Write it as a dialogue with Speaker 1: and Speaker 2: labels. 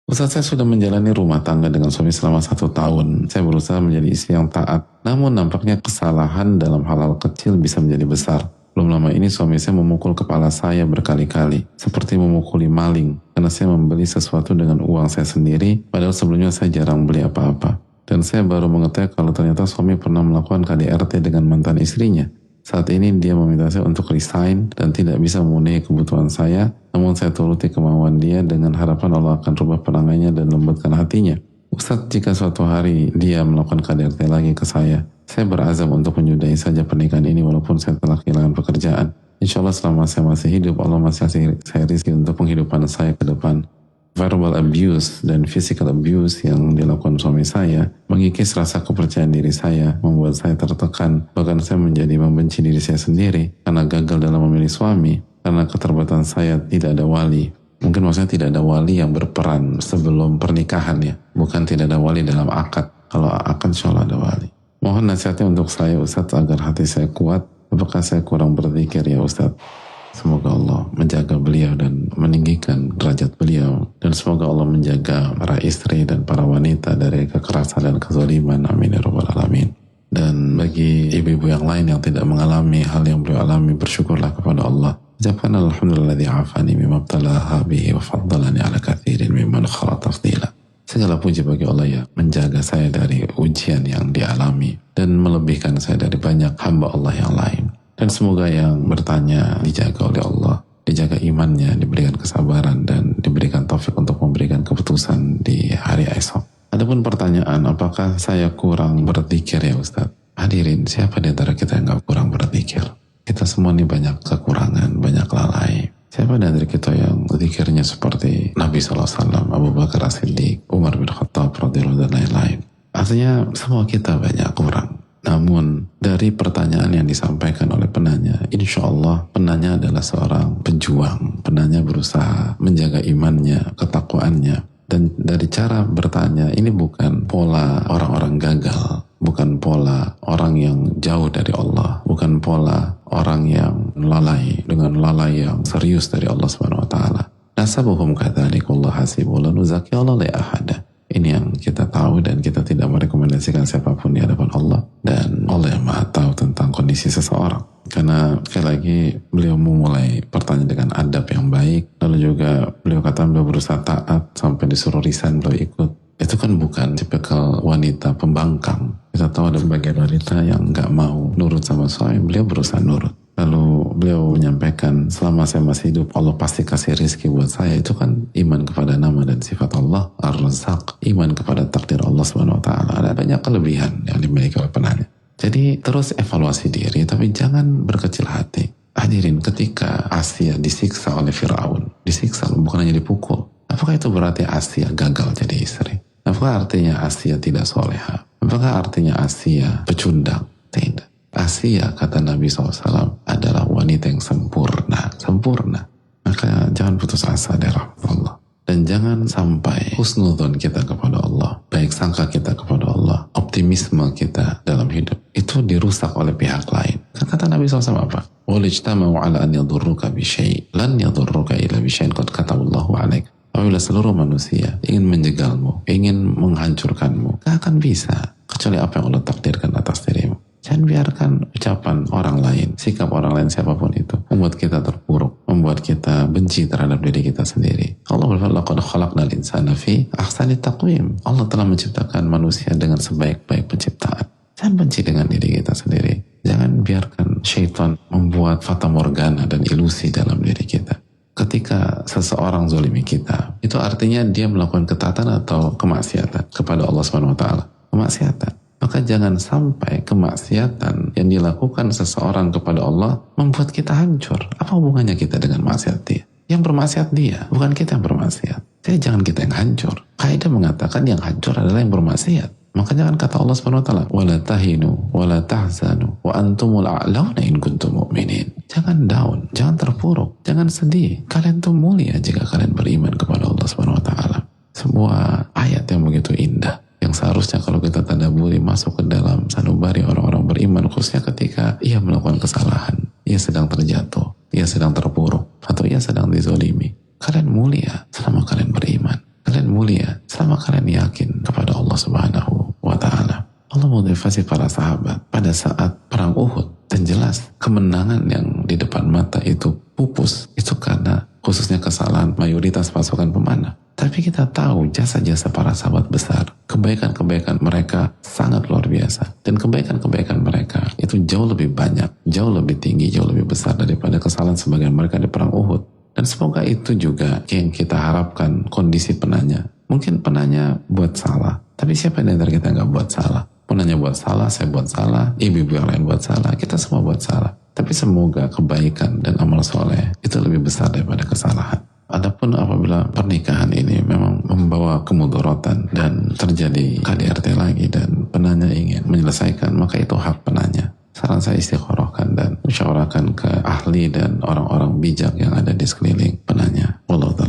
Speaker 1: Ustaz, saya sudah menjalani rumah tangga dengan suami selama 1 tahun. Saya berusaha menjadi istri yang taat. Namun nampaknya kesalahan dalam hal-hal kecil bisa menjadi besar. Belum lama ini suami saya memukul kepala saya berkali-kali. Seperti memukuli maling. Karena saya membeli sesuatu dengan uang saya sendiri. Padahal sebelumnya saya jarang beli apa-apa. Dan saya baru mengetahui kalau ternyata suami pernah melakukan KDRT dengan mantan istrinya. Saat ini dia meminta saya untuk resign dan tidak bisa memenuhi kebutuhan saya, namun saya turuti kemauan dia dengan harapan Allah akan rubah perangannya dan lembutkan hatinya. Ustadz, jika suatu hari dia melakukan KDRT lagi ke saya berazam untuk menyudahi saja pernikahan ini walaupun saya telah kehilangan pekerjaan. Insya Allah selama saya masih hidup, Allah masih kasih saya rezeki untuk penghidupan saya ke depan. Verbal abuse dan physical abuse yang dilakukan suami saya mengikis rasa kepercayaan diri saya, membuat saya tertekan, bahkan saya menjadi membenci diri saya sendiri karena gagal dalam memilih suami, karena keterbatasan saya tidak ada wali. Mungkin maksudnya tidak ada wali yang berperan sebelum pernikahan ya, bukan tidak ada wali dalam akad. Kalau akad insya Allah ada wali. Mohon nasihatnya untuk saya Ustadz agar hati saya kuat. Apakah saya kurang berzikir ya Ustadz? Semoga Allah menjaga beliau dan meninggikan derajat beliau. Dan semoga Allah menjaga para istri dan para wanita dari kekerasan dan kezaliman. Amin ya rabbal alamin. Dan bagi ibu-ibu yang lain yang tidak mengalami hal yang beliau alami, bersyukurlah kepada Allah. Ucapkan alhamdulilladzi afani mimma ibtalaha bihi wa faddalani ala katsirin mimman khala tafdila. Segala puji bagi Allah ya menjaga saya dari ujian yang dialami dan melebihkan saya dari banyak hamba Allah yang lain. Dan semoga yang bertanya dijaga oleh Allah, dijaga imannya, diberikan kesabaran, dan diberikan taufik untuk memberikan keputusan di hari esok. Adapun pertanyaan, apakah saya kurang berzikir ya Ustaz? Hadirin, siapa di antara kita yang gak kurang berzikir? Kita semua ini banyak kekurangan, banyak lalai. Siapa di antara kita yang zikirnya seperti Nabi SAW, Abu Bakar As-Siddiq, Umar bin Khattab, radhiyallahu dan lain-lain? Artinya semua kita banyak kurang. Namun dari pertanyaan yang disampaikan oleh penanya, insya Allah penanya adalah seorang pejuang. Penanya berusaha menjaga imannya, ketakwaannya. Dan dari cara bertanya, ini bukan pola orang-orang gagal, bukan pola orang yang jauh dari Allah, bukan pola orang yang lalai dengan lalai yang serius dari Allah Subhanahu Wa Taala. Nasabuhum kadzalikullah hasibul nuzaki Allah la ahada. Ini yang kita tahu dan kita tidak merekomendasikan siapapun di hadapan Allah, dan Allah yang maha tahu tentang kondisi seseorang. Karena sekali lagi beliau memulai pertanyaan dengan adab yang baik, lalu juga beliau kata beliau berusaha taat sampai disuruh resign beliau ikut. Itu kan bukan tipikal wanita pembangkang. Kita tahu ada bagian wanita yang gak mau nurut sama suami, beliau berusaha nurut. Lalu beliau menyampaikan, selama saya masih hidup Allah pasti kasih rezeki buat saya. Itu kan iman kepada nama dan sifat Allah, Ar-Razzaq, iman kepada takdir Allah Subhanahu Wa Taala. Ada banyak kelebihan yang dimiliki oleh penanya. Jadi terus evaluasi diri, tapi jangan berkecil hati. Hadirin, ketika Asia disiksa oleh Firaun, disiksa bukan hanya dipukul, apakah itu berarti Asia gagal jadi istri? Apakah artinya Asia tidak soleha? Apakah artinya Asia pecundang? Tidak. Asia, kata Nabi SAW, adalah wanita yang sempurna. Sempurna. Maka jangan putus asa dari rahmat Allah. Dan jangan sampai husnudzon kita kepada Allah, baik sangka kita kepada Allah, optimisme kita dalam hidup, itu dirusak oleh pihak lain. Kata Nabi SAW apa? وَلِجْتَمَوْا عَلَىٰ أَنْ يَضُرُّكَ بِشَيْءٍ لَنْ يَضُرُّكَ إِلَّا بِشَيْءٍ قَدْ كَتَبَ اللَّهُ عَلَيْكَ. Apabila seluruh manusia ingin menjegalmu, ingin menghancurkanmu, gak akan bisa kecuali apa yang Allah takdirkan atas dirimu. Jangan biarkan ucapan orang lain, sikap orang lain siapapun itu membuat kita terpuruk, membuat kita benci terhadap diri kita sendiri. Allah berfirman, "Laqad khalaqnal insana fi ahsani taqwim." Allah telah menciptakan manusia dengan sebaik-baik penciptaan. Jangan benci dengan diri kita sendiri. Jangan biarkan syaitan membuat fata morgana dan ilusi dalam diri kita. Ketika seseorang zolimi kita, itu artinya dia melakukan ketaatan atau kemaksiatan kepada Allah Subhanahu Wa Taala. Kemaksiatan. Maka jangan sampai kemaksiatan yang dilakukan seseorang kepada Allah membuat kita hancur. Apa hubungannya kita dengan maksiat dia? Yang bermaksiat dia, bukan kita yang bermaksiat. Jadi jangan kita yang hancur. Kaidah mengatakan yang hancur adalah yang bermaksiat. Makanya kan kata Allah Subhanahu Wa Taala, "Wala tahinu, wala tahzanu, wa antumul a'launa in kuntum mu'minin." Jangan down, jangan terpuruk, jangan sedih. Kalian tuh mulia jika kalian beriman kepada Allah Subhanahu Wa Taala. Sebuah ayat yang begitu indah, yang seharusnya kalau kita tadabburi masuk ke dalam sanubari orang-orang beriman, khususnya ketika ia melakukan kesalahan, ia sedang terjatuh, ia sedang terpuruk, atau ia sedang dizolimi. Kalian mulia selama kalian beriman. Kalian mulia selama kalian yakin kepada Allah Subhanahu wa Ta'ala. Allah motivasi para sahabat pada saat perang Uhud, dan jelas kemenangan yang di depan mata itu pupus itu karena khususnya kesalahan mayoritas pasukan pemanah. Tapi kita tahu jasa-jasa para sahabat besar, kebaikan-kebaikan mereka sangat luar biasa, dan kebaikan-kebaikan mereka itu jauh lebih banyak, jauh lebih tinggi, jauh lebih besar daripada kesalahan sebagian mereka di perang Uhud. Dan semoga itu juga yang kita harapkan kondisi penanya. Mungkin penanya buat salah, tapi siapa yang dari kita nggak buat salah? Penanya buat salah, saya buat salah, ibu-ibu yang lain buat salah, kita semua buat salah. Tapi semoga kebaikan dan amal soleh itu lebih besar daripada kesalahan. Adapun apabila pernikahan ini memang membawa kemudorotan dan terjadi KDRT lagi dan penanya ingin menyelesaikan, maka itu hak penanya. Saran saya istikharahkan dan musyawarahkan ke ahli dan orang-orang bijak yang ada di sekeliling penanya. Wallahu ta'ala